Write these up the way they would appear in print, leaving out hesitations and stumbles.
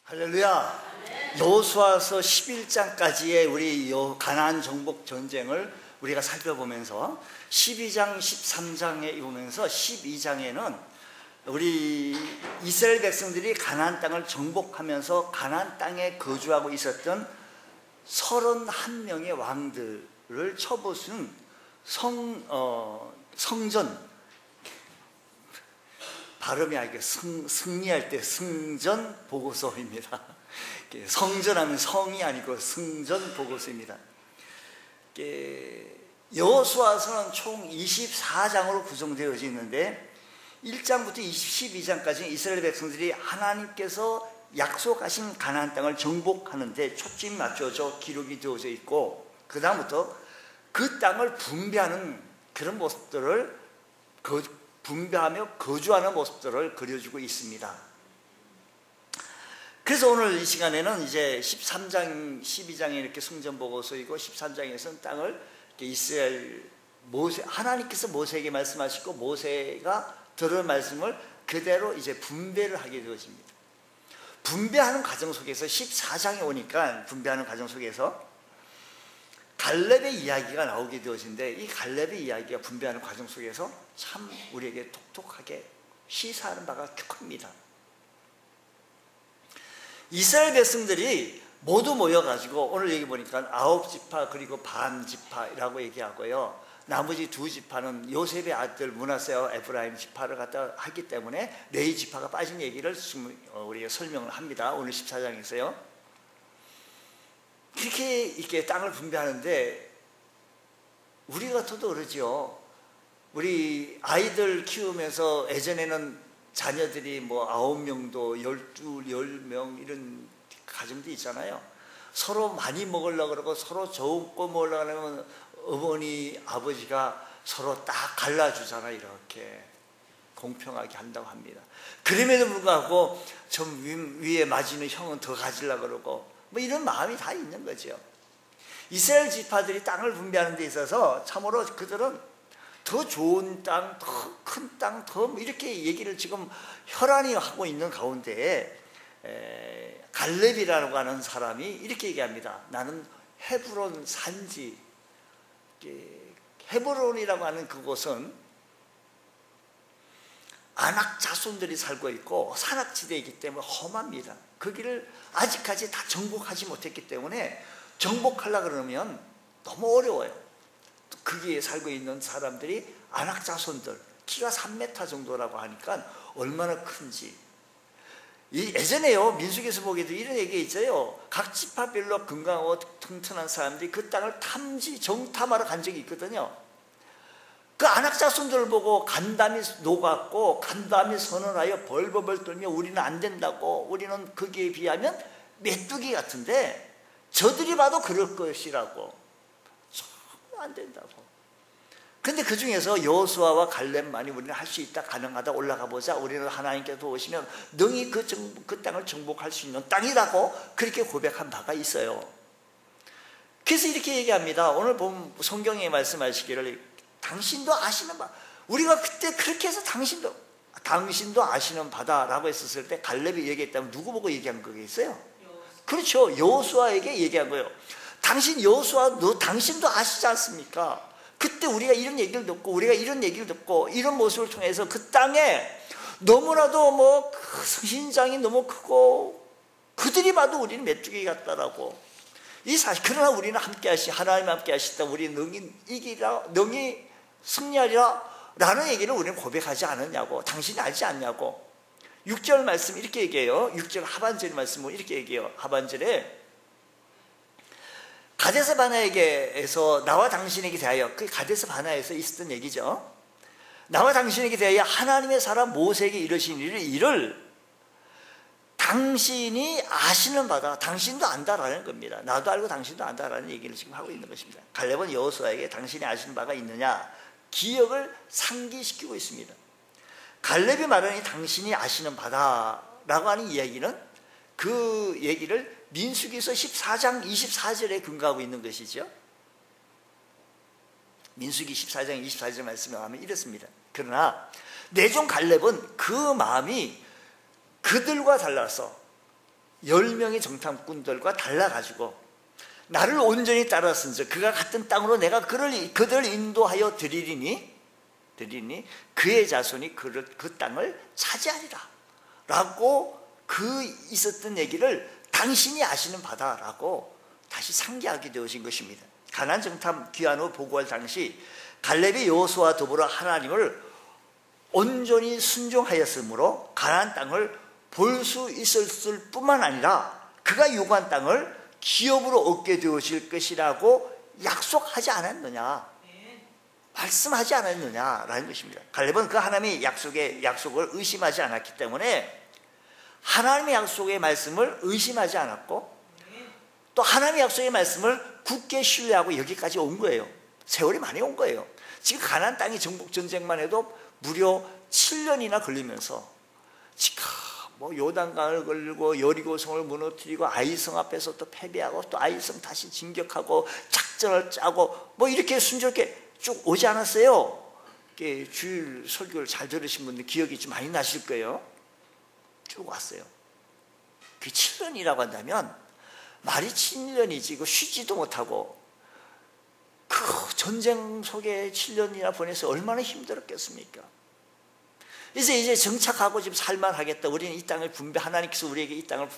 할렐루야. 여호수아서 11장까지의 우리 가나안 정복 전쟁을 우리가 살펴보면서 12장, 13장에 보면서 12장에는 우리 이스라엘 백성들이 가나안 땅을 정복하면서 가나안 땅에 거주하고 있었던 31명의 왕들을 쳐부순 성전, 발음이 아니고 승리할 때 승전 보고서입니다. 성전하면 성이 아니고 승전 보고서입니다. 여호수아서는 총 24장으로 구성되어 있는데 1장부터 12장까지 이스라엘 백성들이 하나님께서 약속하신 가나안 땅을 정복하는데 초점이 맞춰져 기록이 되어져 있고, 그 다음부터 그 땅을 분배하는 그런 모습들을 분배하며 거주하는 모습들을 그려주고 있습니다. 그래서 오늘 이 시간에는 이제 13장, 12장에 이렇게 승전보고서이고 13장에서는 땅을 이스라엘 하나님께서 모세에게 말씀하시고 모세가 들은 말씀을 그대로 이제 분배를 하게 되어집니다. 분배하는 과정 속에서 14장에 오니까 분배하는 과정 속에서 갈렙의 이야기가 나오게 되어진데, 이 갈렙의 이야기가 분배하는 과정 속에서 참 우리에게 독특하게 시사하는 바가 큽니다. 이스라엘 백성들이 모두 모여가지고 오늘 여기 보니까 9지파 그리고 반지파라고 얘기하고요, 나머지 2지파는 요셉의 아들 므낫세와 에브라임 지파를 갖다 하기 때문에 레위 지파가 빠진 얘기를 우리가 설명을 합니다. 오늘 14장에서요. 그렇게 이렇게 땅을 분배하는데 우리 같아도 그러죠. 우리 아이들 키우면서 예전에는 자녀들이 뭐 9명도 12, 10명 이런 가정도 있잖아요. 서로 많이 먹으려고 그러고 서로 좋은 거 먹으려고 하면 어머니, 아버지가 서로 딱 갈라주잖아요. 이렇게 공평하게 한다고 합니다. 그럼에도 불구하고 좀 위에 맞이는 형은 더 가지려고 그러고 뭐 이런 마음이 다 있는 거죠. 이스라엘 지파들이 땅을 분배하는 데 있어서 참으로 그들은 더 좋은 땅, 더 큰 땅, 더 이렇게 얘기를 지금 혈안이 하고 있는 가운데에 갈렙이라고 하는 사람이 이렇게 얘기합니다. 나는 헤브론 산지, 헤브론이라고 하는 그곳은 아낙 자손들이 살고 있고 산악지대이기 때문에 험합니다. 거기를 아직까지 다 정복하지 못했기 때문에 정복하려고 그러면 너무 어려워요. 거기에 살고 있는 사람들이 아낙 자손들, 키가 3m 정도라고 하니까 얼마나 큰지. 예전에요, 민수기에서 보기에도 이런 얘기 있어요. 각 지파별로 건강하고 튼튼한 사람들이 그 땅을 정탐하러 간 적이 있거든요. 그 아낙 자손들을 보고 간담이 녹았고 간담이 선언하여 벌벌벌 떨며 우리는 안 된다고, 우리는 거기에 비하면 메뚜기 같은데 저들이 봐도 그럴 것이라고, 전혀 안 된다고. 근데 그 중에서 여호수아와 갈렙만이 우리는 할 수 있다, 가능하다, 올라가 보자, 우리는 하나님께서 오시면 능히 그 땅을 정복할 수 있는 땅이라고 그렇게 고백한 바가 있어요. 그래서 이렇게 얘기합니다. 오늘 보면 성경에 말씀하시기를 당신도 아시는 바, 우리가 그때 그렇게 해서 당신도 아시는 바다라고 했었을 때 갈렙이 얘기했다면 누구 보고 얘기한 거겠어요? 그렇죠, 여호수아에게 얘기한 거예요. 여호수아, 당신도 아시지 않습니까? 그때 우리가 이런 얘기를 듣고 우리가 이런 얘기를 듣고 이런 모습을 통해서 그 땅에 너무나도 뭐 흰장이 너무 크고 그들이 봐도 우리는 메뚜기 같다라고, 이 사실, 그러나 우리는 하나님 함께 하시다, 우리 능히 승리하리라 라는 얘기를 우리는 고백하지 않았냐고, 당신이 알지 않냐고. 6절 말씀 이렇게 얘기해요. 6절 하반절 말씀을 이렇게 얘기해요. 하반절에 가데스 바네에게서 나와 당신에게 대하여, 그 가데스 바네에서 있었던 얘기죠. 나와 당신에게 대하여 하나님의 사람 모세에게 이르신 일을 당신이 아시는 바다, 당신도 안다라는 겁니다. 나도 알고 당신도 안다라는 얘기를 지금 하고 있는 것입니다. 갈렙은 여호수아에게 당신이 아시는 바가 있느냐, 기억을 상기시키고 있습니다. 갈렙이 말하는 당신이 아시는 바다라고 하는 이야기는 그 얘기를 민수기서 14장 24절에 근거하고 있는 것이죠. 민수기 14장 24절 말씀에 하면 이렇습니다. 그러나 내 종 갈렙은 그 마음이 그들과 달라서 10명의 정탐꾼들과 달라가지고 나를 온전히 따랐은즉 그가 같은 땅으로 내가 그들을 인도하여 드리리니 그의 자손이 그 땅을 차지하리라 라고 그 있었던 얘기를 당신이 아시는 바다라고 다시 상기하게 되어진 것입니다. 가나안 정탐 귀환 후 보고할 당시 갈렙이 여호수아와 더불어 하나님을 온전히 순종하였으므로 가나안 땅을 볼 수 있었을 뿐만 아니라 그가 요구한 땅을 기업으로 얻게 되어질 것이라고 약속하지 않았느냐, 말씀하지 않았느냐라는 것입니다. 갈렙은 그 하나님의 약속을 의심하지 않았기 때문에 하나님의 약속의 말씀을 의심하지 않았고 또 하나님의 약속의 말씀을 굳게 신뢰하고 여기까지 온 거예요. 세월이 많이 온 거예요. 지금 가나안 땅의 정복 전쟁만 해도 무려 7년이나 걸리면서 뭐 요단강을 걸고 여리고성을 무너뜨리고 아이성 앞에서 또 패배하고 또 아이성 다시 진격하고 작전을 짜고 뭐 이렇게 순조롭게 쭉 오지 않았어요. 주일 설교를 잘 들으신 분들 기억이 좀 많이 나실 거예요. 쭉 왔어요. 그 7년이라고 한다면 말이 7년이지 이거 쉬지도 못하고 그 전쟁 속에 7년이나 보내서 얼마나 힘들었겠습니까? 그래서 이제 정착하고 지금 살만하겠다. 우리는 이 땅을 하나님께서 우리에게 이 땅을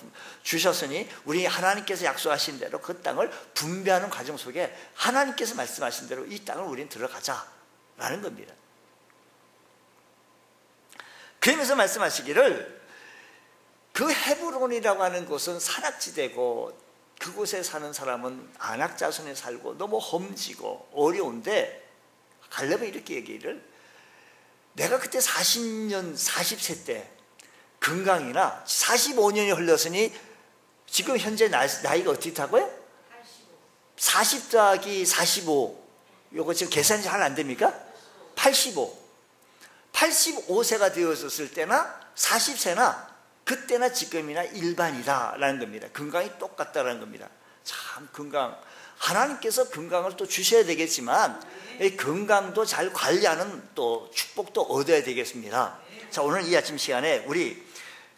주셨으니 우리 하나님께서 약속하신 대로 그 땅을 분배하는 과정 속에 하나님께서 말씀하신 대로 이 땅을 우리는 들어가자라는 겁니다. 그러면서 말씀하시기를 그 헤브론이라고 하는 곳은 산악지대고 그곳에 사는 사람은 안악 자손에 살고 너무 험지고 어려운데 갈렙은 이렇게 얘기를 내가 그때 40세 때 건강이나 45년이 흘렀으니 지금 현재 나이가 어떻게 타고요? 40 더하기 45 요거 지금 계산이 잘 안 됩니까? 85세가 되었을 때나 40세나 그때나 지금이나 일반이다라는 겁니다. 건강이 똑같다라는 겁니다. 참 건강 하나님께서 건강을 또 주셔야 되겠지만 이 건강도 잘 관리하는 또 축복도 얻어야 되겠습니다. 자, 오늘 이 아침 시간에 우리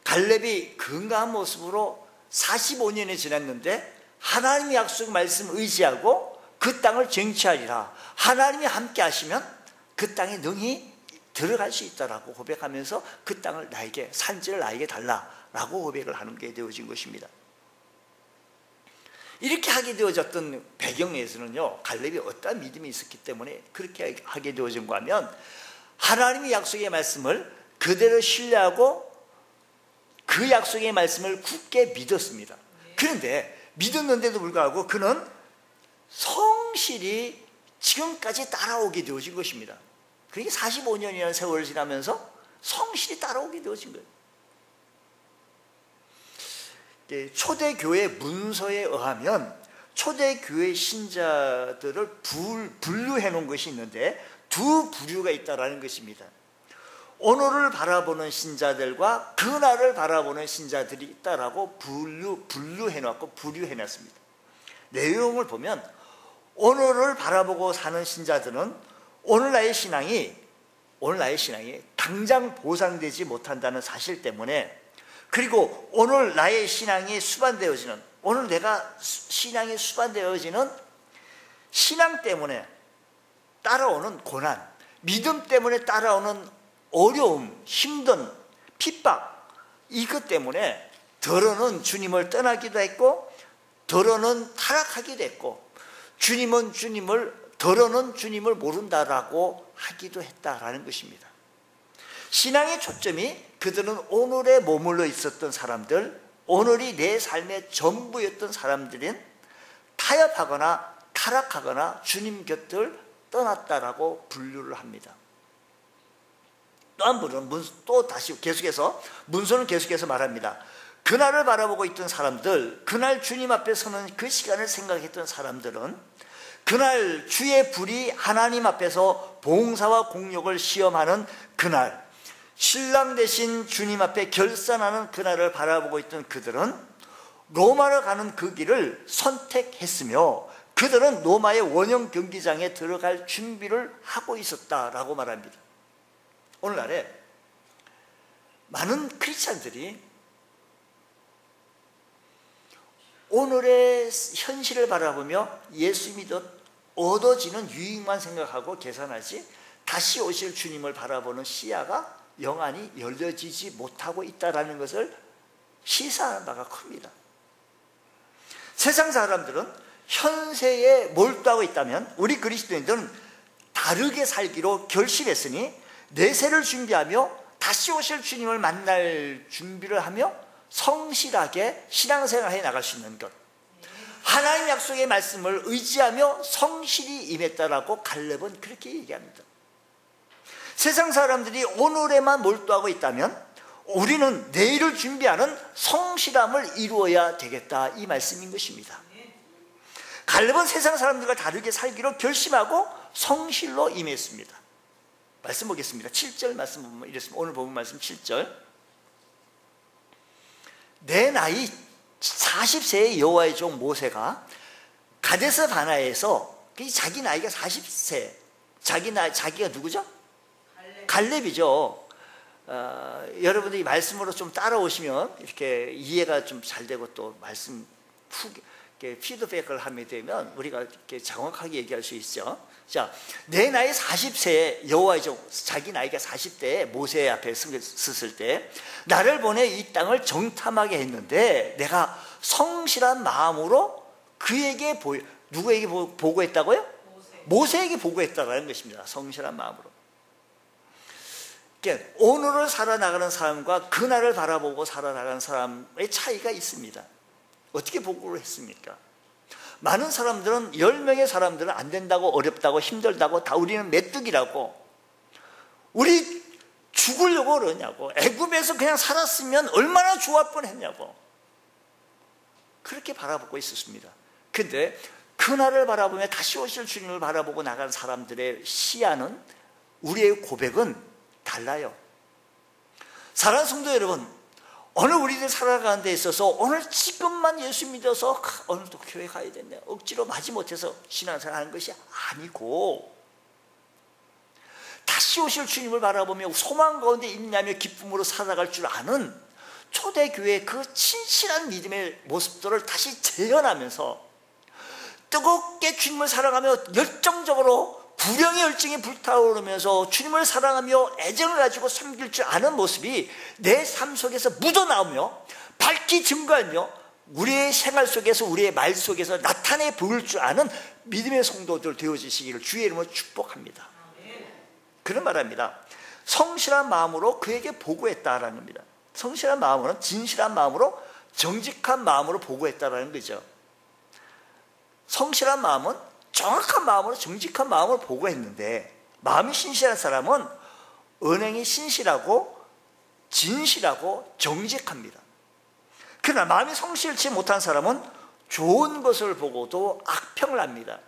갈렙이 건강한 모습으로 45년이 지났는데 하나님의 약속 말씀 의지하고 그 땅을 쟁취하리라. 하나님이 함께 하시면 그 땅에 능히 들어갈 수 있다라고 고백하면서 그 땅을 나에게 산지를 나에게 달라라고 고백을 하는 게 되어진 것입니다. 이렇게 하게 되어졌던 배경에서는요, 갈렙이 어떠한 믿음이 있었기 때문에 그렇게 하게 되어진가 하면 하나님의 약속의 말씀을 그대로 신뢰하고 그 약속의 말씀을 굳게 믿었습니다. 그런데 믿었는데도 불구하고 그는 성실히 지금까지 따라오게 되어진 것입니다. 그게 45년이라는 세월을 지나면서 성실히 따라오게 되어진 거예요. 초대교회 문서에 의하면 초대교회 신자들을 분류해 놓은 것이 있는데 두 부류가 있다는 것입니다. 오늘을 바라보는 신자들과 그날을 바라보는 신자들이 있다라고 분류해 놨고 부류해 놨습니다. 내용을 보면 오늘을 바라보고 사는 신자들은 오늘 나의 신앙이 당장 보상되지 못한다는 사실 때문에, 그리고 오늘 나의 신앙이 수반되어지는, 오늘 내가 신앙이 수반되어지는 신앙 때문에 따라오는 고난, 믿음 때문에 따라오는 어려움, 힘든 핍박, 이것 때문에 더러는 주님을 떠나기도 했고 더러는 타락하기도 했고 더러는 주님을 모른다라고 하기도 했다라는 것입니다. 신앙의 초점이 그들은 오늘에 머물러 있었던 사람들, 오늘이 내 삶의 전부였던 사람들은 타협하거나 타락하거나 주님 곁을 떠났다라고 분류를 합니다. 또 한 분은 또 다시 계속해서 문서는 계속해서 말합니다. 그날을 바라보고 있던 사람들, 그날 주님 앞에 서는 그 시간을 생각했던 사람들은 그날 주의 불이 하나님 앞에서 봉사와 공력을 시험하는 그날, 신랑 되신 주님 앞에 결산하는 그날을 바라보고 있던 그들은 로마로 가는 그 길을 선택했으며 그들은 로마의 원형 경기장에 들어갈 준비를 하고 있었다라고 말합니다. 오늘날에 많은 크리스찬들이 오늘의 현실을 바라보며 예수 믿어 얻어지는 유익만 생각하고 계산하지 다시 오실 주님을 바라보는 시야가 영안이 열려지지 못하고 있다는 것을 시사하는 바가 큽니다. 세상 사람들은 현세에 몰두하고 있다면 우리 그리스도인들은 다르게 살기로 결심했으니 내세를 준비하며 다시 오실 주님을 만날 준비를 하며 성실하게 신앙생활해 나갈 수 있는 것, 하나님 약속의 말씀을 의지하며 성실히 임했다라고 갈렙은 그렇게 얘기합니다. 세상 사람들이 오늘에만 몰두하고 있다면 우리는 내일을 준비하는 성실함을 이루어야 되겠다, 이 말씀인 것입니다. 갈렙은 세상 사람들과 다르게 살기로 결심하고 성실로 임했습니다. 말씀 보겠습니다. 7절 말씀 보면 이랬습니다. 오늘 본문 말씀 7절. 내 나이 40세의 여호와의 종 모세가 가데스 바나에서, 자기 나이가 40세, 자기가 누구죠? 갈렙이죠. 여러분들이 말씀으로 좀 따라오시면 이렇게 이해가 좀 잘 되고 또 말씀 피드백을 하게 되면 우리가 이렇게 정확하게 얘기할 수 있죠. 자, 내 나이 40세에 여호와의 종, 자기 나이가 40대에 모세 앞에 섰을 때 나를 보내 이 땅을 정탐하게 했는데 내가 성실한 마음으로 그에게 누구에게 보고했다고요? 모세에게 보고했다는 것입니다. 성실한 마음으로. 그러니까 오늘을 살아나가는 사람과 그날을 바라보고 살아나가는 사람의 차이가 있습니다. 어떻게 보고를 했습니까? 많은 사람들은 10명의 사람들은 안 된다고, 어렵다고, 힘들다고, 다 우리는 메뚜기라고, 우리 죽으려고 그러냐고, 애굽에서 그냥 살았으면 얼마나 좋을 뻔했냐고 그렇게 바라보고 있었습니다. 근데 그날을 바라보며 다시 오실 주님을 바라보고 나간 사람들의 시야는, 우리의 고백은 달라요. 사랑하는 성도 여러분, 오늘 우리들 살아가는 데 있어서 오늘 지금만 예수 믿어서 오늘도 교회 가야 된다, 억지로 마지못해서 신앙생활 하는 것이 아니고, 다시 오실 주님을 바라보며 소망 가운데 있냐며 기쁨으로 살아갈 줄 아는 초대교회의 그 진실한 믿음의 모습들을 다시 재현하면서 뜨겁게 주님을 사랑하며 열정적으로 불령의 열정이 불타오르면서 주님을 사랑하며 애정을 가지고 섬길 줄 아는 모습이 내 삶 속에서 묻어나오며 밝히 증거하며 우리의 생활 속에서, 우리의 말 속에서 나타내 보일 줄 아는 믿음의 성도들 되어지시기를 주의 이름으로 축복합니다. 그런 말합니다. 성실한 마음으로 그에게 보고했다라는 겁니다. 성실한 마음으로는 진실한 마음으로, 정직한 마음으로 보고했다라는 거죠. 성실한 마음은 정확한 마음으로, 정직한 마음으로 보고했는데, 마음이 신실한 사람은 언행이 신실하고 진실하고 정직합니다. 그러나 마음이 성실치 못한 사람은 좋은 것을 보고도 악평을 합니다.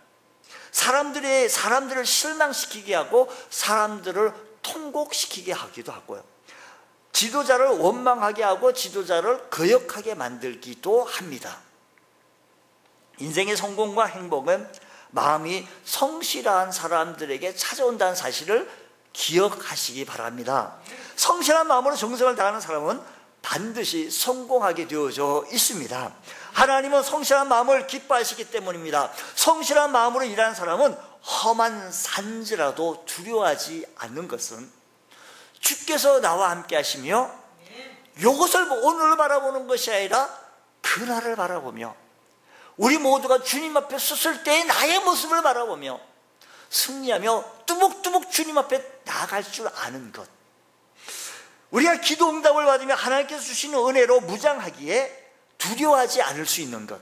사람들을 실망시키게 하고 사람들을 통곡시키게 하기도 하고요, 지도자를 원망하게 하고 지도자를 거역하게 만들기도 합니다. 인생의 성공과 행복은 마음이 성실한 사람들에게 찾아온다는 사실을 기억하시기 바랍니다. 성실한 마음으로 정성을 다하는 사람은 반드시 성공하게 되어져 있습니다. 하나님은 성실한 마음을 기뻐하시기 때문입니다. 성실한 마음으로 일하는 사람은 험한 산지라도 두려워하지 않는 것은 주께서 나와 함께 하시며, 이것을 오늘을 바라보는 것이 아니라 그날을 바라보며, 우리 모두가 주님 앞에 섰을 때의 나의 모습을 바라보며 승리하며 뚜벅뚜벅 주님 앞에 나아갈 줄 아는 것, 우리가 기도 응답을 받으며 하나님께서 주시는 은혜로 무장하기에 두려워하지 않을 수 있는 것,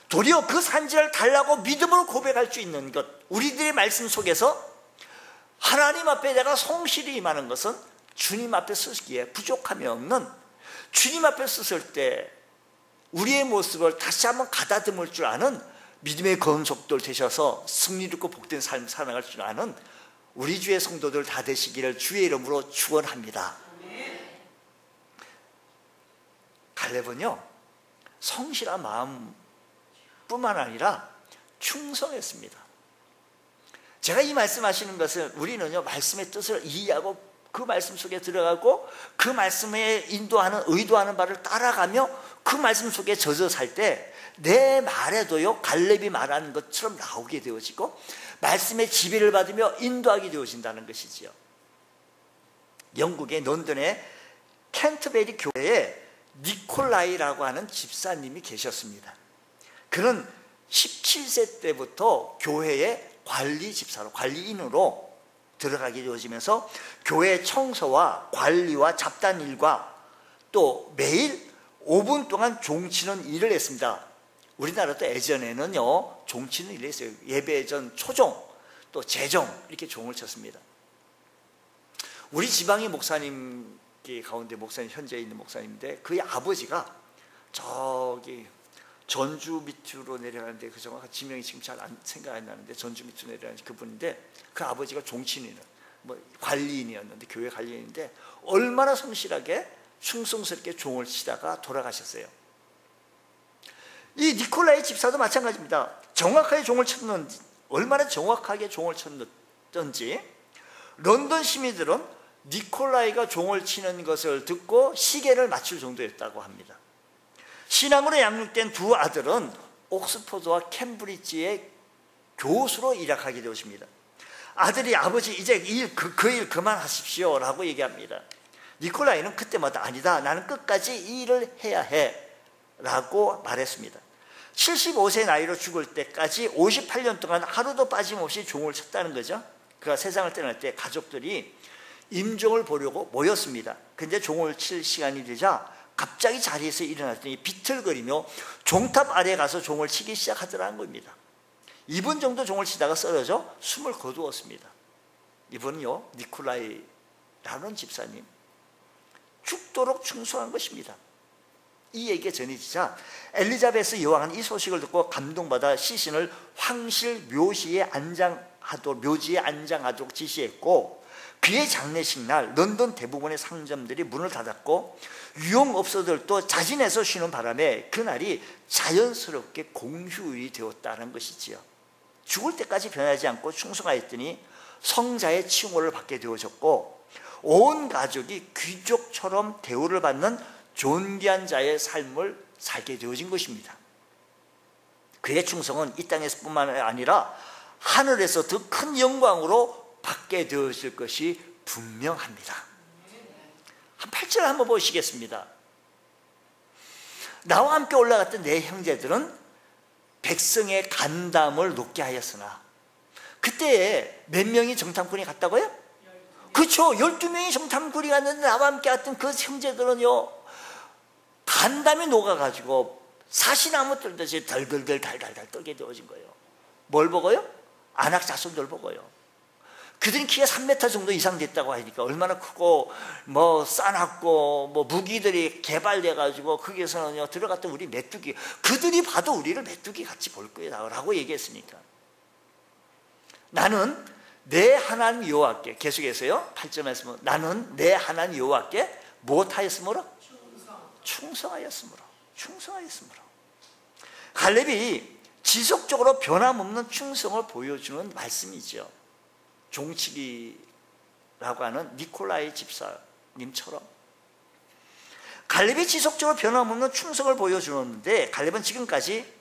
도리어 그 산지를 달라고 믿음으로 고백할 수 있는 것, 우리들의 말씀 속에서 하나님 앞에 내가 성실히 임하는 것은 주님 앞에 서기에 부족함이 없는, 주님 앞에 섰을 때 우리의 모습을 다시 한번 가다듬을 줄 아는 믿음의 건속들 되셔서 승리롭고 복된 삶 살아갈 줄 아는 우리 주의 성도들 다 되시기를 주의 이름으로 축원합니다. 갈렙은요, 성실한 마음뿐만 아니라 충성했습니다. 제가 이 말씀하시는 것은 우리는요, 말씀의 뜻을 이해하고 그 말씀 속에 들어가고 그 말씀에 인도하는 의도하는 바를 따라가며 그 말씀 속에 젖어 살 때 내 말에도요 갈렙이 말하는 것처럼 나오게 되어지고 말씀의 지배를 받으며 인도하게 되어진다는 것이지요. 영국의 런던의 캔터베리 교회에 니콜라이라고 하는 집사님이 계셨습니다. 그는 17세 때부터 교회의 관리 집사로, 관리인으로 들어가게 되어지면서 교회 청소와 관리와 잡단 일과 또 매일 5분 동안 종치는 일을 했습니다. 우리나라도 예전에는요 종치는 일을 했어요. 예배 전 초종 또 재종 이렇게 종을 쳤습니다. 우리 지방의 목사님 가운데 목사님 현재 있는 목사님인데 그의 아버지가 저기 전주 밑으로 내려가는데 그 정확한 지명이 지금 잘 생각 안 나는데 전주 밑으로 내려가는 그분인데 그 아버지가 종친인 뭐 관리인이었는데 교회 관리인인데 얼마나 성실하게 충성스럽게 종을 치다가 돌아가셨어요. 이 니콜라이 집사도 마찬가지입니다. 정확하게 종을 쳤는지 얼마나 정확하게 종을 쳤던지 런던 시민들은 니콜라이가 종을 치는 것을 듣고 시계를 맞출 정도였다고 합니다. 신앙으로 양육된 두 아들은 옥스퍼드와 캠브리지의 교수로 일하게 되었습니다. 아들이 아버지 이제 그 일 그만하십시오 라고 얘기합니다. 니콜라이는 그때마다 아니다 나는 끝까지 이 일을 해야 해 라고 말했습니다. 75세 나이로 죽을 때까지 58년 동안 하루도 빠짐없이 종을 쳤다는 거죠. 그가 세상을 떠날 때 가족들이 임종을 보려고 모였습니다. 근데 종을 칠 시간이 되자 갑자기 자리에서 일어났더니 비틀거리며 종탑 아래에 가서 종을 치기 시작하더라는 겁니다. 2분 정도 종을 치다가 쓰러져 숨을 거두었습니다. 이분은요 니콜라이라는 집사님 죽도록 충성한 것입니다. 이 얘기가 전해지자 엘리자베스 여왕은 이 소식을 듣고 감동받아 시신을 황실 묘지에 안장하도록 지시했고 그의 장례식 날 런던 대부분의 상점들이 문을 닫았고 유흥업소들도 자진해서 쉬는 바람에 그날이 자연스럽게 공휴일이 되었다는 것이지요. 죽을 때까지 변하지 않고 충성하였더니 성자의 칭호를 받게 되어졌고 온 가족이 귀족처럼 대우를 받는 존귀한 자의 삶을 살게 되어진 것입니다. 그의 충성은 이 땅에서뿐만 아니라 하늘에서 더 큰 영광으로 받게 되었을 것이 분명합니다. 한 8절 한번 보시겠습니다. 나와 함께 올라갔던 내 형제들은 백성의 간담을 높게 하였으나 그때에 몇 명이 정탐꾼이 갔다고요? 그렇죠. 12명이 정탐꾼이 갔는데 나와 함께 갔던 그 형제들은요 간담이 녹아가지고 사시나무 떨듯이 덜덜덜 달달달 떨게 되어진 거예요. 뭘 보고요? 안악 자손들 보고요. 그들은 키가 3m 정도 이상 됐다고 하니까 얼마나 크고 뭐 싸놨고 뭐 무기들이 개발돼가지고 거기에서는요 들어갔던 우리 메뚜기 그들이 봐도 우리를 메뚜기 같이 볼 거야 라고 얘기했으니까 나는 내 하나님 여호와께 계속해서요 8절 말씀은 나는 내 하나님 여호와께 무엇하였으므로? 충성하였으므로 갈렙이 지속적으로 변함없는 충성을 보여주는 말씀이죠. 종치기라고 하는 니콜라이 집사님처럼 갈렙이 지속적으로 변함없는 충성을 보여주는데 갈렙은 지금까지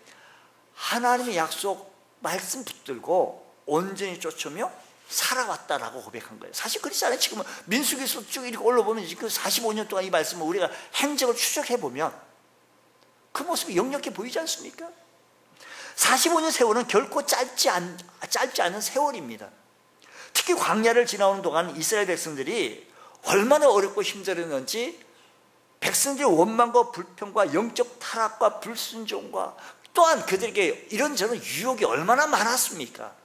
하나님의 약속 말씀 붙들고 온전히 쫓으며 살아왔다라고 고백한 거예요. 사실 그렇지 않아요. 지금 민수기서 쭉 이렇게 올라보면 그 45년 동안 이 말씀을 우리가 행적을 추적해보면 그 모습이 역력해 보이지 않습니까? 45년 세월은 결코 짧지 않은 세월입니다. 특히 광야를 지나오는 동안 이스라엘 백성들이 얼마나 어렵고 힘들었는지 백성들의 원망과 불평과 영적 타락과 불순종과 또한 그들에게 이런저런 유혹이 얼마나 많았습니까?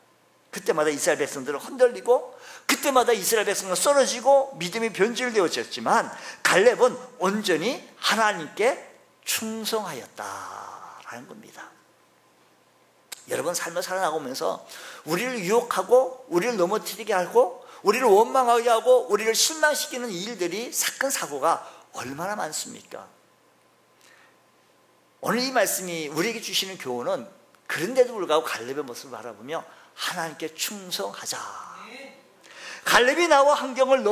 그때마다 이스라엘 백성들은 흔들리고 그때마다 이스라엘 백성은 쓰러지고 믿음이 변질되어졌지만 갈렙은 온전히 하나님께 충성하였다라는 겁니다. 여러분 삶을 살아나가면서 우리를 유혹하고 우리를 넘어뜨리게 하고 우리를 원망하게 하고 우리를 실망시키는 일들이 사건 사고가 얼마나 많습니까? 오늘 이 말씀이 우리에게 주시는 교훈은 그런데도 불구하고 갈렙의 모습을 바라보며 하나님께 충성하자. 갈렙이 나이와 환경을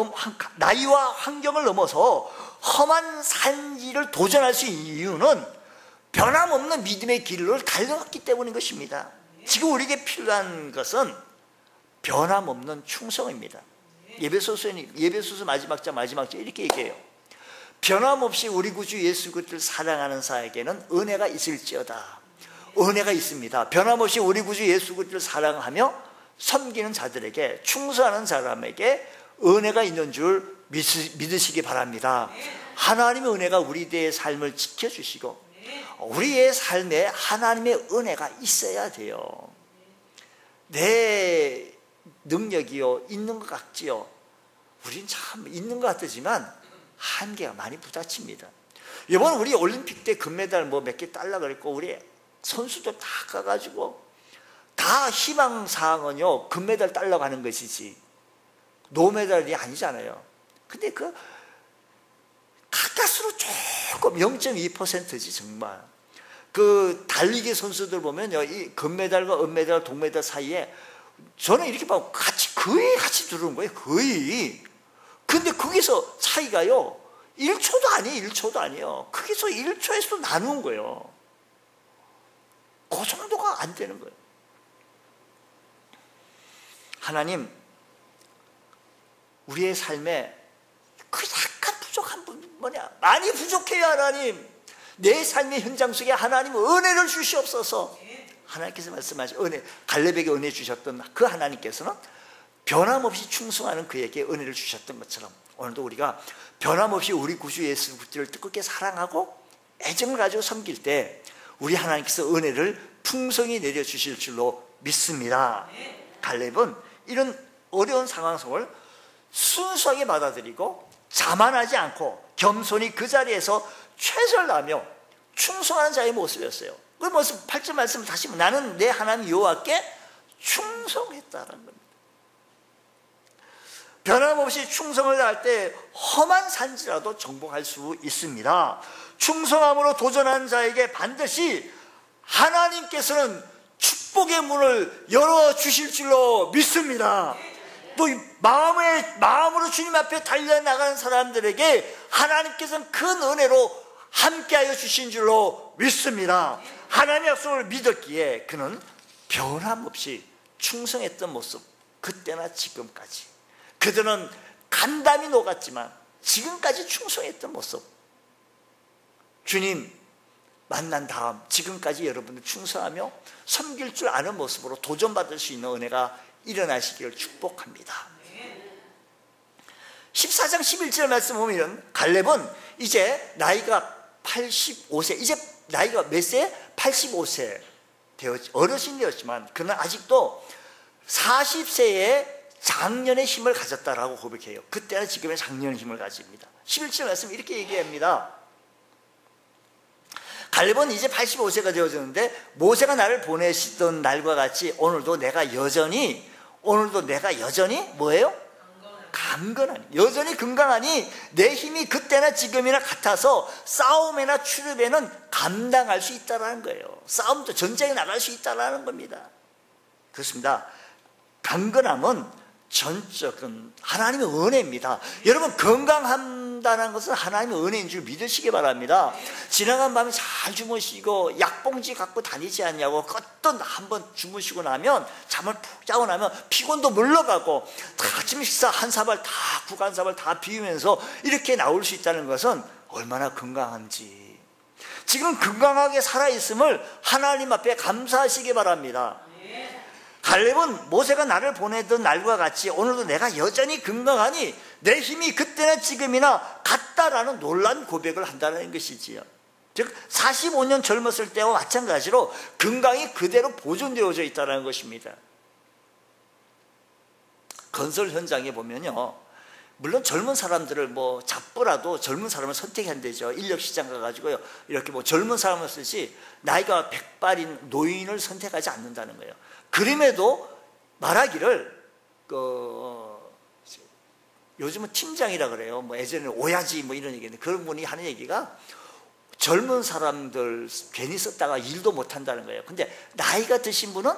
넘어서 험한 산지를 도전할 수 있는 이유는 변함없는 믿음의 길을 달려갔기 때문인 것입니다. 지금 우리에게 필요한 것은 변함없는 충성입니다. 예배소서 마지막 장 이렇게 얘기해요. 변함없이 우리 구주 예수 그리스도를 사랑하는 자에게는 은혜가 있을지어다. 은혜가 있습니다. 변함없이 우리 구주 예수 그리스도를 사랑하며 섬기는 자들에게, 충성하는 사람에게 은혜가 있는 줄 믿으시기 바랍니다. 하나님의 은혜가 우리의 삶을 지켜주시고 우리의 삶에 하나님의 은혜가 있어야 돼요. 내 능력이요 있는 것 같지요. 우린 참 있는 것 같지만 한계가 많이 부딪힙니다. 이번 우리 올림픽 때 금메달 몇 개 딸라 그랬고, 우리 선수들 다 가가지고 다 희망사항은요 금메달 딸라고 하는 것이지 노메달이 아니잖아요. 근데 그 가까스로 조금 0.2%지 정말. 그 달리기 선수들 보면요, 이 금메달과 은메달, 동메달 사이에 저는 이렇게 보면 거의 같이 들어오는 거예요. 거의. 근데 거기서 차이가요 1초도 아니에요. 거기서 1초에서 나누는 거예요. 그 정도가 안 되는 거예요. 하나님, 우리의 삶에 그 약간 부족한 부분 뭐냐? 많이 부족해요. 하나님, 내 삶의 현장 속에 하나님 은혜를 주시옵소서. 하나님께서 말씀하신 은혜, 갈렙에게 은혜 주셨던 그 하나님께서는 변함없이 충성하는 그에게 은혜를 주셨던 것처럼 오늘도 우리가 변함없이 우리 구주 예수 그리스도를 뜨겁게 사랑하고 애정을 가지고 섬길 때 우리 하나님께서 은혜를 풍성히 내려주실 줄로 믿습니다. 갈렙은 이런 어려운 상황 속을 순수하게 받아들이고 자만하지 않고 겸손히 그 자리에서 최선을 다하며 충성하는 자의 모습이었어요. 그 모습 8절 말씀 다시 보면 나는 내 하나님 여호와께 충성했다는 겁니다. 변함없이 충성을 다할 때 험한 산지라도 정복할 수 있습니다. 충성함으로 도전하는 자에게 반드시 하나님께서는 축복의 문을 열어주실 줄로 믿습니다. 또 마음으로 주님 앞에 달려나가는 사람들에게 하나님께서는 큰 은혜로 함께하여 주신 줄로 믿습니다. 하나님의 약속을 믿었기에 그는 변함없이 충성했던 모습, 그때나 지금까지 그들은 간담이 녹았지만 지금까지 충성했던 모습, 주님 만난 다음 지금까지 여러분들 충성하며 섬길 줄 아는 모습으로 도전받을 수 있는 은혜가 일어나시기를 축복합니다. 14장 11절 말씀 보면 갈렙은 이제 나이가 85세, 이제 나이가 몇 세? 85세 어르신이 되었지만 그는 아직도 40세에 장년의 힘을 가졌다라고 고백해요. 그때는 지금의 장년의 힘을 가집니다. 11절 말씀 이렇게 얘기합니다. 갈렙은 이제 85세가 되어졌는데 모세가 나를 보내시던 날과 같이 오늘도 내가 여전히 뭐예요? 강건하니, 여전히 건강하니 내 힘이 그때나 지금이나 같아서 싸움이나 출입에는 감당할 수 있다는 거예요. 싸움도 전쟁에 나갈 수 있다는 겁니다. 그렇습니다. 강건함은 전적은 하나님의 은혜입니다. 여러분, 건강한다는 것은 하나님의 은혜인 줄 믿으시기 바랍니다. 지나간 밤에 잘 주무시고 약봉지 갖고 다니지 않냐고 어떤 한번 주무시고 나면 잠을 푹 자고 나면 피곤도 물러가고 아침 식사 한 사발 다 국한 사발 다 비우면서 이렇게 나올 수 있다는 것은 얼마나 건강한지, 지금 건강하게 살아있음을 하나님 앞에 감사하시기 바랍니다. 갈렙은 모세가 나를 보내던 날과 같이 오늘도 내가 여전히 건강하니 내 힘이 그때나 지금이나 같다라는 놀라운 고백을 한다는 것이지요. 즉 45년 젊었을 때와 마찬가지로 건강이 그대로 보존되어져 있다는 것입니다. 건설 현장에 보면요, 물론 젊은 사람들을 잡더라도 젊은 사람을 선택한대죠. 인력시장 가가지고요, 이렇게 젊은 사람을 쓰지 나이가 100발인 노인을 선택하지 않는다는 거예요. 그럼에도 말하기를 요즘은 팀장이라 그래요. 예전에는 오야지 이런 얘기인데 그런 분이 하는 얘기가 젊은 사람들 괜히 썼다가 일도 못한다는 거예요. 근데 나이가 드신 분은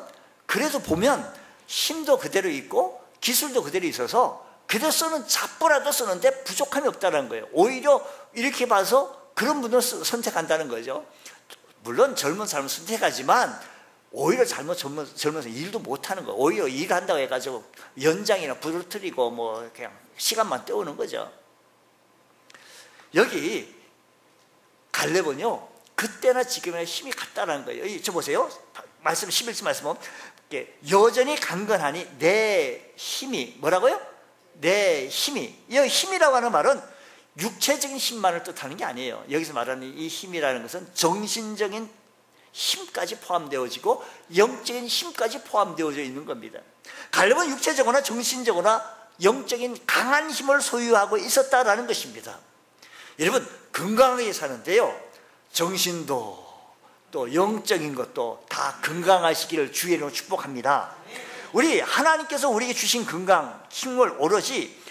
그래도 보면 힘도 그대로 있고 기술도 그대로 있어서 그대로 쓰는 잡부라도 쓰는데 부족함이 없다는 거예요. 오히려 이렇게 봐서 그런 분을 선택한다는 거죠. 물론 젊은 사람을 선택하지만 오히려 젊어서 일도 못하는 거예요. 오히려 일을 한다고 해가지고 연장이나 부르트리고 뭐 그냥 시간만 때우는 거죠. 여기 갈렙은요, 그때나 지금이나 힘이 같다는 거예요. 저 보세요. 말씀 11절 말씀은 여전히 강건하니 내 힘이 뭐라고요? 내 힘이. 이 힘이라고 하는 말은 육체적인 힘만을 뜻하는 게 아니에요. 여기서 말하는 이 힘이라는 것은 정신적인 힘까지 포함되어지고 영적인 힘까지 포함되어져 있는 겁니다. 갈렙은 육체적으로나 정신적으로나 영적인 강한 힘을 소유하고 있었다라는 것입니다. 여러분, 건강하게 사는데요, 정신도 또 영적인 것도 다 건강하시기를 주의 이름으로 축복합니다. 우리 하나님께서 우리에게 주신 건강, 힘을 오로지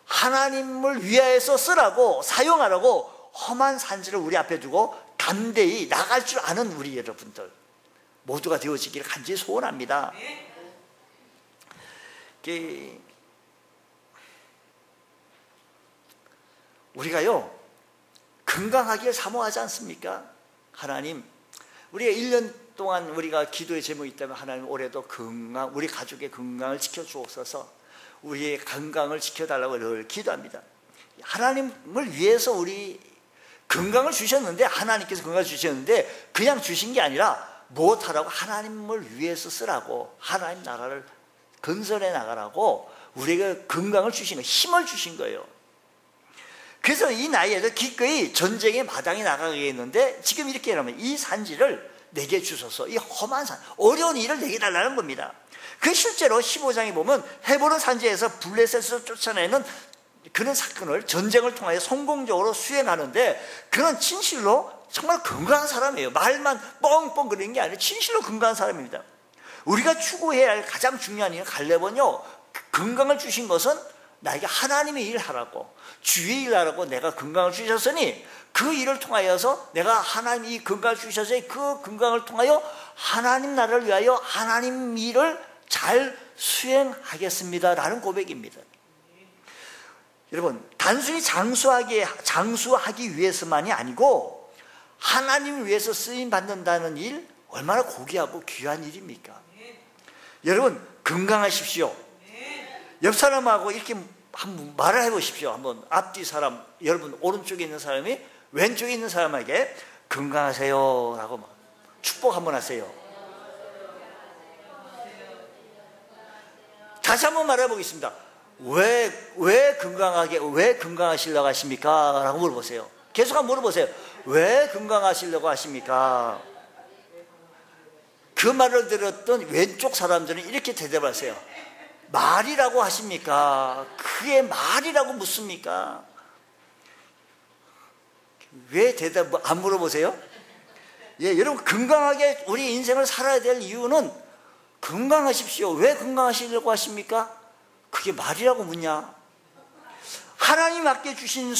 하나님을 위하여서 쓰라고, 사용하라고 험한 산지를 우리 앞에 두고 담대히 나갈 줄 아는 우리 여러분들 모두가 되어지기를 간절히 소원합니다. 우리가요, 건강하기를 사모하지 않습니까? 하나님, 우리가 1년 동안 우리가 기도의 제목이 있다면 하나님 올해도 건강, 우리 가족의 건강을 지켜주옵소서, 우리의 건강을 지켜달라고 늘 기도합니다. 하나님을 위해서 우리 건강을 주셨는데, 하나님께서 건강을 주셨는데 그냥 주신 게 아니라 무엇하라고? 하나님을 위해서 쓰라고, 하나님 나라를 건설해 나가라고 우리에게 건강을 주신 거예요. 힘을 주신 거예요. 그래서 이 나이에도 기꺼이 전쟁의 마당에 나가겠는데 지금 이렇게 하면 이 산지를 내게 주소서, 이 험한 산, 어려운 일을 내게 달라는 겁니다. 그 실제로 15장에 보면 헤브론 산지에서 블레셋을 쫓아내는 그런 사건을 전쟁을 통하여 성공적으로 수행하는데, 그는 진실로 정말 건강한 사람이에요. 말만 뻥뻥 그러는 게 아니라 진실로 건강한 사람입니다. 우리가 추구해야 할 가장 중요한 일은, 갈렙은요, 건강을 주신 것은 나에게 하나님의 일을 하라고, 주의 일을 하라고 내가 건강을 주셨으니 그 일을 통하여서 내가 하나님 이 건강을 주셔서 그 건강을 통하여 하나님 나라를 위하여 하나님 일을 잘 수행하겠습니다 라는 고백입니다. 여러분, 단순히 장수하기 위해서만이 아니고 하나님을 위해서 쓰임받는다는 일, 얼마나 고귀하고 귀한 일입니까? 여러분, 건강하십시오. 옆 사람하고 이렇게 한번 말을 해보십시오. 한번 앞뒤 사람, 여러분 오른쪽에 있는 사람이 왼쪽에 있는 사람에게 건강하세요 라고 축복 한번 하세요. 다시 한번 말해보겠습니다. 왜 건강하시려고 하십니까? 라고 물어보세요. 계속 한번 물어보세요. 왜 건강하시려고 하십니까? 그 말을 들었던 왼쪽 사람들은 이렇게 대답하세요. 말이라고 하십니까? 그게 말이라고 묻습니까? 왜 대답 안 물어보세요? 예, 여러분, 건강하게 우리 인생을 살아야 될 이유는 건강하십시오. 왜 건강하시려고 하십니까? 그게 말이라고 묻냐? 하나님 맡겨주신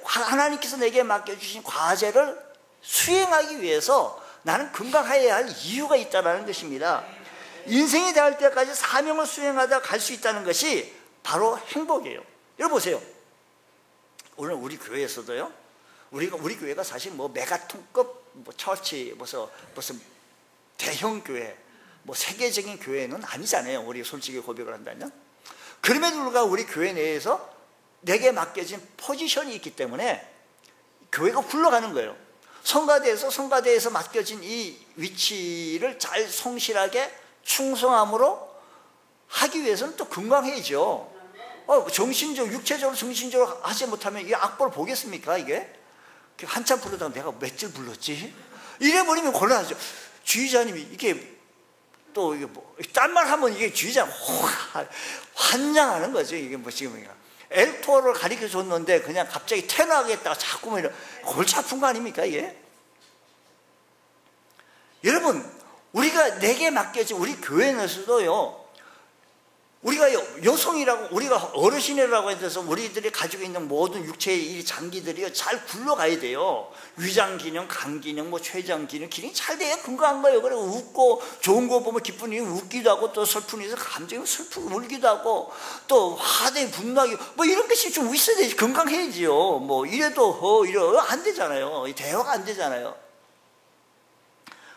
하나님께서 내게 맡겨주신 과제를 수행하기 위해서 나는 건강해야 할 이유가 있다는 것입니다. 인생이 닿을 때까지 사명을 수행하다 갈 수 있다는 것이 바로 행복이에요. 여러분 보세요. 오늘 우리 교회에서도요, 우리 교회가 사실 뭐 메가톤급 뭐 처치 무슨 대형 교회, 뭐 세계적인 교회는 아니잖아요. 우리 솔직히 고백을 한다면. 그럼에도 불구하고 우리 교회 내에서 내게 맡겨진 포지션이 있기 때문에 교회가 굴러가는 거예요. 성가대에서 맡겨진 이 위치를 잘 성실하게 충성함으로 하기 위해서는 또 건강해야죠. 육체적으로 정신적으로 하지 못하면 이 악보를 보겠습니까? 이게 한참 부르다가 내가 몇 줄 불렀지? 이래버리면 곤란하죠. 주의자님이 이게 또 이게 딴 말 하면 이게 주의자 환장하는 거죠. 이게 뭐 지금 엘토를 가르쳐 줬는데 그냥 갑자기 테너하겠다가 자꾸 뭐 이런 골치 아픈 거 아닙니까 이게? 여러분, 우리가 내게 맡겨진 우리 교회 내에서도요, 우리가 여성이라고, 우리가 어르신이라고 해서 우리들이 가지고 있는 모든 육체의 이 장기들이 잘 굴러가야 돼요. 위장 기능, 간 기능, 뭐 췌장 기능, 기능이 잘 돼야 건강한 거예요. 그리고 웃고 좋은 거 보면 기쁜 일이 웃기도 하고, 또 슬픈 일에서 감정이 슬프고 울기도 하고, 또 화내 분노하기, 뭐 이런 것이 좀 있어야 되지. 건강해야지요. 뭐 이래도 이래 안 되잖아요. 대화가 안 되잖아요.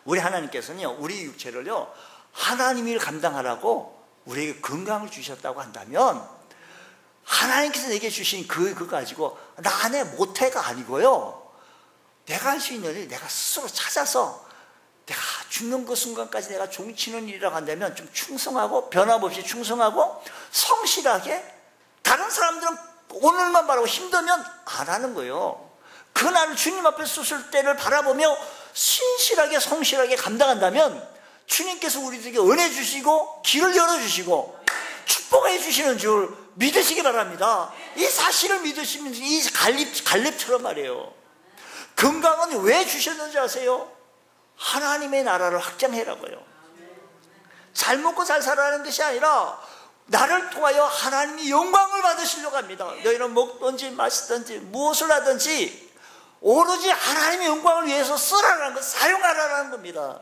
우리 하나님께서는요, 우리 육체를요, 하나님이 감당하라고 우리에게 건강을 주셨다고 한다면, 하나님께서 내게 주신 그거 가지고 나 안에 못해가 아니고요, 내가 할 수 있는 일 내가 스스로 찾아서 내가 죽는 그 순간까지 내가 종치는 일이라고 한다면 좀 충성하고, 변함없이 충성하고 성실하게, 다른 사람들은 오늘만 바라고 힘들면 안 하는 거예요. 그날 주님 앞에 섰을 때를 바라보며 신실하게 성실하게 감당한다면 주님께서 우리들에게 은혜 주시고 길을 열어주시고 축복해 주시는 줄 믿으시기 바랍니다. 이 사실을 믿으시면 이 갈렙처럼 말이에요. 건강은 왜 주셨는지 아세요? 하나님의 나라를 확장해라고요. 잘 먹고 잘 살아가는 것이 아니라 나를 통하여 하나님이 영광을 받으시려고 합니다. 너희는 먹든지 마시든지 무엇을 하든지 오로지 하나님의 영광을 위해서 쓰라는 것, 사용하라는 겁니다.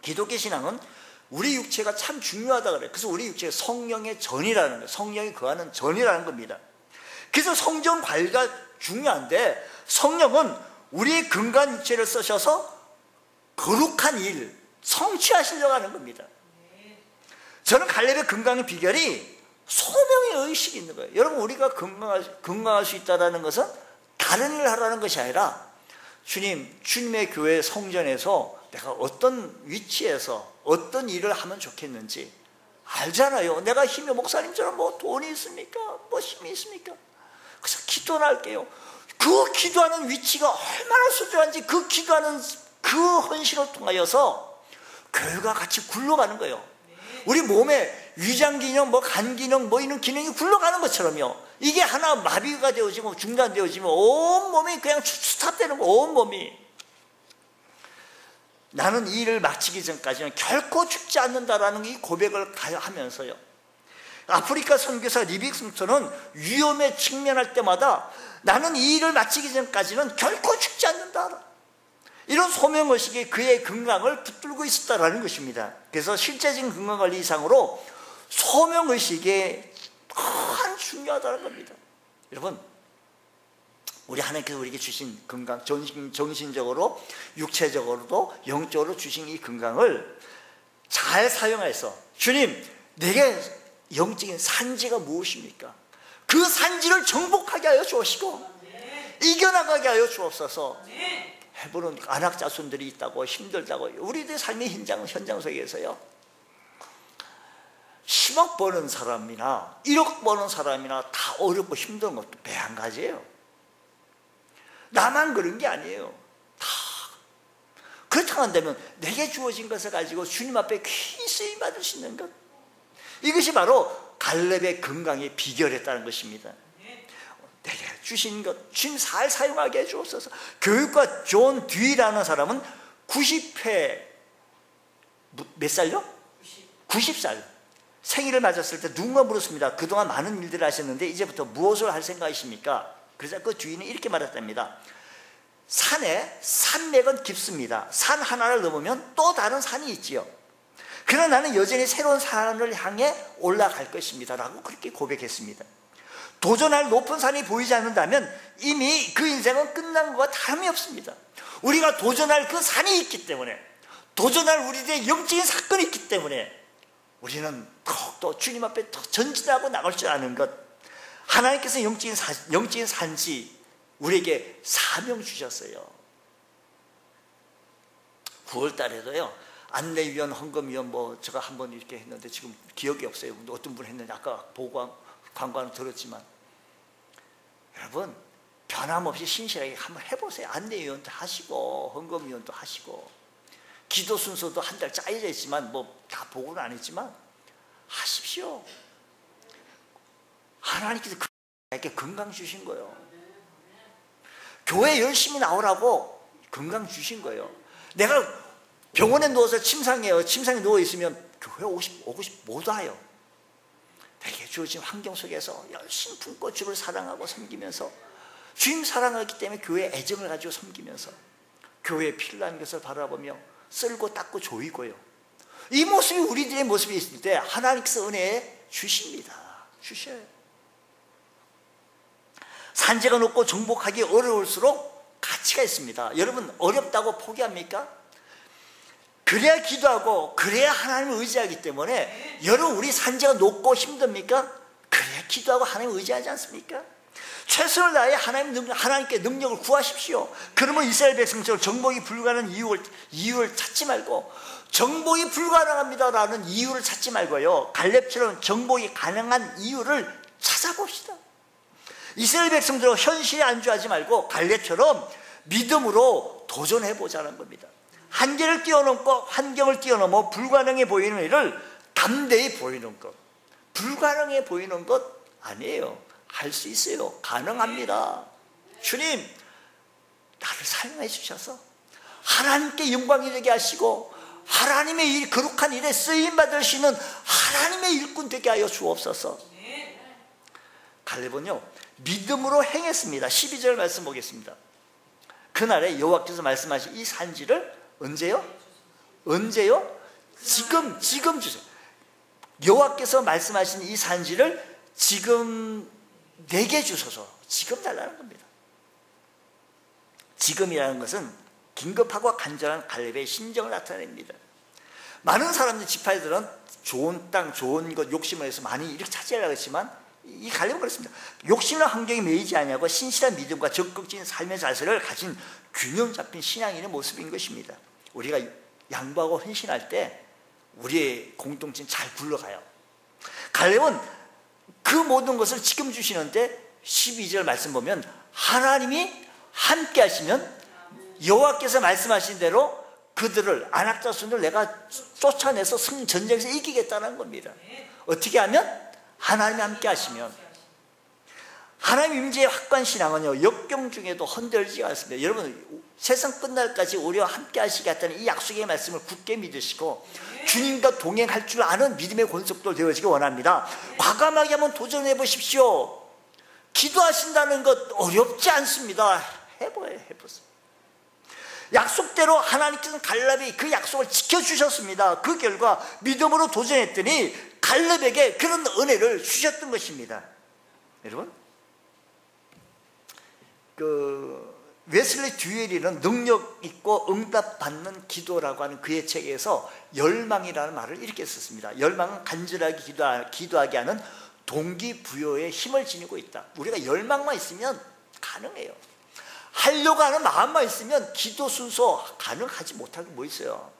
기독교 신앙은 우리 육체가 참 중요하다 그래요. 그래서 우리 육체가 성령의 전이라는 거예요. 성령이 거하는 전이라는 겁니다. 그래서 성전 관리가 중요한데, 성령은 우리의 건강한 육체를 쓰셔서 거룩한 일 성취하시려고 하는 겁니다. 저는 갈렙의 건강의 비결이 소명의 의식이 있는 거예요. 여러분, 우리가 건강할 수 있다는 것은 다른 일을 하라는 것이 아니라, 주님의 교회 성전에서 내가 어떤 위치에서 어떤 일을 하면 좋겠는지 알잖아요. 내가 힘이, 목사님처럼 뭐 돈이 있습니까? 뭐 힘이 있습니까? 그래서 기도를 할게요. 그 기도하는 위치가 얼마나 소중한지, 그 기도하는 그 헌신을 통하여서 교회가 같이 굴러가는 거예요. 우리 몸에 위장 기능, 뭐 간 기능, 뭐 이런 기능이 굴러가는 것처럼요, 이게 하나 마비가 되어지고 중단되어지면 온 몸이 그냥 스탑되는 거, 온 몸이. 나는 이 일을 마치기 전까지는 결코 죽지 않는다라는 이 고백을 하면서요, 아프리카 선교사 리빅슨턴은 위험에 직면할 때마다 나는 이 일을 마치기 전까지는 결코 죽지 않는다, 이런 소명의식이 그의 건강을 붙들고 있었다라는 것입니다. 그래서 실제적인 건강관리 이상으로 소명의식이 참 중요하다는 겁니다. 여러분, 우리 하나님께서 우리에게 주신 건강, 정신적으로 육체적으로도 영적으로 주신 이 건강을 잘 사용해서, 주님, 내게 영적인 산지가 무엇입니까? 그 산지를 정복하게 하여 주시고 이겨나가게 하여 주옵소서. 해보는 안학자손들이 있다고, 힘들다고, 우리들의 삶의 현장 속에서요, 10억 버는 사람이나 1억 버는 사람이나 다 어렵고 힘든 것도 배 한 가지예요. 나만 그런 게 아니에요. 다 그렇다고 한다면 내게 주어진 것을 가지고 주님 앞에 귀히 쓰임 받을 수 있는 것, 이것이 바로 갈렙의 건강의 비결이었다는 것입니다. 내게 주신 것 주님 잘 사용하게 해주옵소서. 교육가 존 듀이라는 사람은 90회 몇 살요? 90살 생일을 맞았을 때 누군가 물었습니다. 그동안 많은 일들을 하셨는데 이제부터 무엇을 할 생각이십니까? 그래서 그 주인이 이렇게 말했답니다. 산에 산맥은 깊습니다. 산 하나를 넘으면 또 다른 산이 있지요. 그러나 나는 여전히 새로운 산을 향해 올라갈 것입니다 라고 그렇게 고백했습니다. 도전할 높은 산이 보이지 않는다면 이미 그 인생은 끝난 것과 다름이 없습니다. 우리가 도전할 그 산이 있기 때문에, 도전할 우리의 영적인 사건이 있기 때문에 우리는 더욱더 주님 앞에 더 전진하고 나갈 줄 아는 것, 하나님께서 영적인 산지 우리에게 사명 주셨어요. 9월 달에도요, 안내위원, 헌금위원 뭐 제가 한번 이렇게 했는데 지금 기억이 없어요. 어떤 분 했는지 아까 보고 광고는 들었지만, 여러분 변함없이 신실하게 한번 해보세요. 안내위원도 하시고 헌금위원도 하시고, 기도 순서도 한 달 짜여져 있지만 뭐 다 보고는 안 했지만 하십시오. 하나님께서 그에게 건강 주신 거예요. 교회 열심히 나오라고 건강 주신 거예요. 내가 병원에 누워서 침상에 누워있으면 교회 오고 싶 못 와요. 내게 주어진 환경 속에서 열심히 품고 주를 사랑하고 섬기면서 주님 사랑하기 때문에 교회에 애정을 가지고 섬기면서 교회에 필요한 것을 바라보며 쓸고 닦고 조이고요. 이 모습이 우리들의 모습이 있을 때 하나님께서 은혜에 주십니다. 주셔요. 산재가 높고 정복하기 어려울수록 가치가 있습니다. 여러분 어렵다고 포기합니까? 그래야 기도하고 그래야 하나님을 의지하기 때문에 여러분 우리 산재가 높고 힘듭니까? 그래야 기도하고 하나님을 의지하지 않습니까? 최선을 다해 하나님께 능력을 구하십시오. 그러면 이스라엘 백성처럼 정복이 불가능한 이유를 찾지 말고 정복이 불가능합니다라는 이유를 찾지 말고요. 갈렙처럼 정복이 가능한 이유를 찾아봅시다. 이스라엘 백성들은 현실에 안주하지 말고 갈렙처럼 믿음으로 도전해보자는 겁니다. 한계를 뛰어넘고 환경을 뛰어넘어 불가능해 보이는 일을 담대히 보이는 것. 불가능해 보이는 것 아니에요. 할 수 있어요. 가능합니다. 주님 나를 사용해 주셔서 하나님께 영광이 되게 하시고 하나님의 일, 거룩한 일에 쓰임받을 수 있는 하나님의 일꾼 되게 하여 주옵소서. 갈렙은요 믿음으로 행했습니다. 12절 말씀 보겠습니다. 그날에 여호와께서 말씀하신 이 산지를 언제요? 언제요? 지금 주세요. 여호와께서 말씀하신 이 산지를 지금 내게 주소서. 지금 달라는 겁니다. 지금이라는 것은 긴급하고 간절한 갈렙의 심정을 나타냅니다. 많은 사람들 지파들은 좋은 땅, 좋은 것 욕심을 해서 많이 이렇게 차지하려고 했지만 이 갈렙은 그렇습니다. 욕심이나 환경에 매이지 아니하고 신실한 믿음과 적극적인 삶의 자세를 가진 균형 잡힌 신앙인의 모습인 것입니다. 우리가 양보하고 헌신할 때 우리의 공동체는 잘 굴러가요. 갈렙은 그 모든 것을 지금 주시는데 12절 말씀 보면 하나님이 함께 하시면 여호와께서 말씀하신 대로 그들을 안악 자손을 내가 쫓아내서 전쟁에서 이기겠다는 겁니다. 어떻게 하면? 하나님이 함께 하시면. 하나님 임재의 확고한 신앙은요 역경 중에도 흔들리지 않습니다. 여러분 세상 끝날까지 우리와 함께 하시겠다는 이 약속의 말씀을 굳게 믿으시고 주님과 동행할 줄 아는 믿음의 권속도 되어지기 원합니다. 과감하게 한번 도전해 보십시오. 기도하신다는 것 어렵지 않습니다. 해보세요. 약속대로 하나님께서는 갈렙이 그 약속을 지켜주셨습니다. 그 결과 믿음으로 도전했더니 갈렙에게 그런 은혜를 주셨던 것입니다. 여러분 웨슬리 듀얼이는 능력 있고 응답받는 기도라고 하는 그의 책에서 열망이라는 말을 이렇게 썼습니다. 열망은 간절하게 기도하게 하는 동기부여의 힘을 지니고 있다. 우리가 열망만 있으면 가능해요. 하려고 하는 마음만 있으면 기도 순서 가능하지 못할 게 뭐 있어요?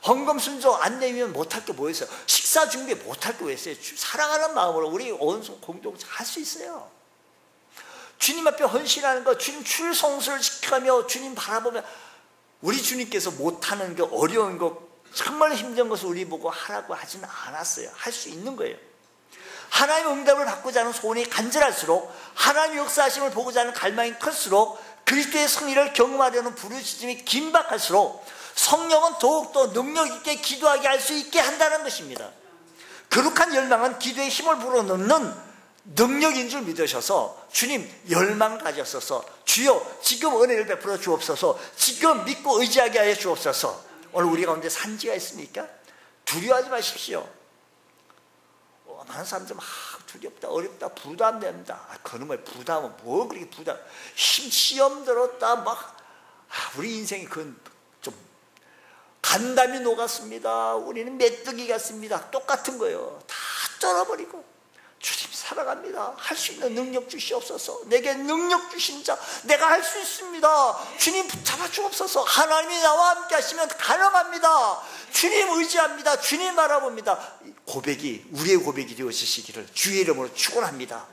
헌금 순서 안 내면 못할 게 뭐 있어요? 식사 준비 못할 게 왜 있어요? 사랑하는 마음으로 우리 온 공동체 할 수 있어요. 주님 앞에 헌신하는 것, 주님 출성수를 지켜가며 주님 바라보며 우리 주님께서 못하는 거, 어려운 거, 정말 힘든 것을 우리 보고 하라고 하지는 않았어요. 할 수 있는 거예요. 하나님의 응답을 받고자 하는 소원이 간절할수록 하나님의 역사하심을 보고자 하는 갈망이 클수록 그리스도의 승리를 경험하려는 부르짖음이 긴박할수록 성령은 더욱더 능력 있게 기도하게 할 수 있게 한다는 것입니다. 거룩한 열망은 기도의 힘을 불어넣는 능력인 줄 믿으셔서 주님 열망을 가졌어서 주여 지금 은혜를 베풀어 주옵소서. 지금 믿고 의지하게 하여 주옵소서. 오늘 우리 가운데 산지가 있습니까? 두려워하지 마십시오. 많은 사람들은 두렵다 어렵다 부담된다. 그놈의 부담은 뭐 그렇게 부담, 시험 들었다 막 우리 인생이 그건 좀 간담이 녹았습니다. 우리는 메뚜기 같습니다. 똑같은 거예요. 다 떨어버리고 주님 사랑합니다. 할 수 있는 능력 주시옵소서. 내게 능력 주신 자 내가 할 수 있습니다. 주님 붙잡아 주옵소서. 하나님이 나와 함께 하시면 가능합니다. 주님 의지합니다. 주님 바라봅니다. 고백이 우리의 고백이 되어지시기를 주의 이름으로 축원합니다.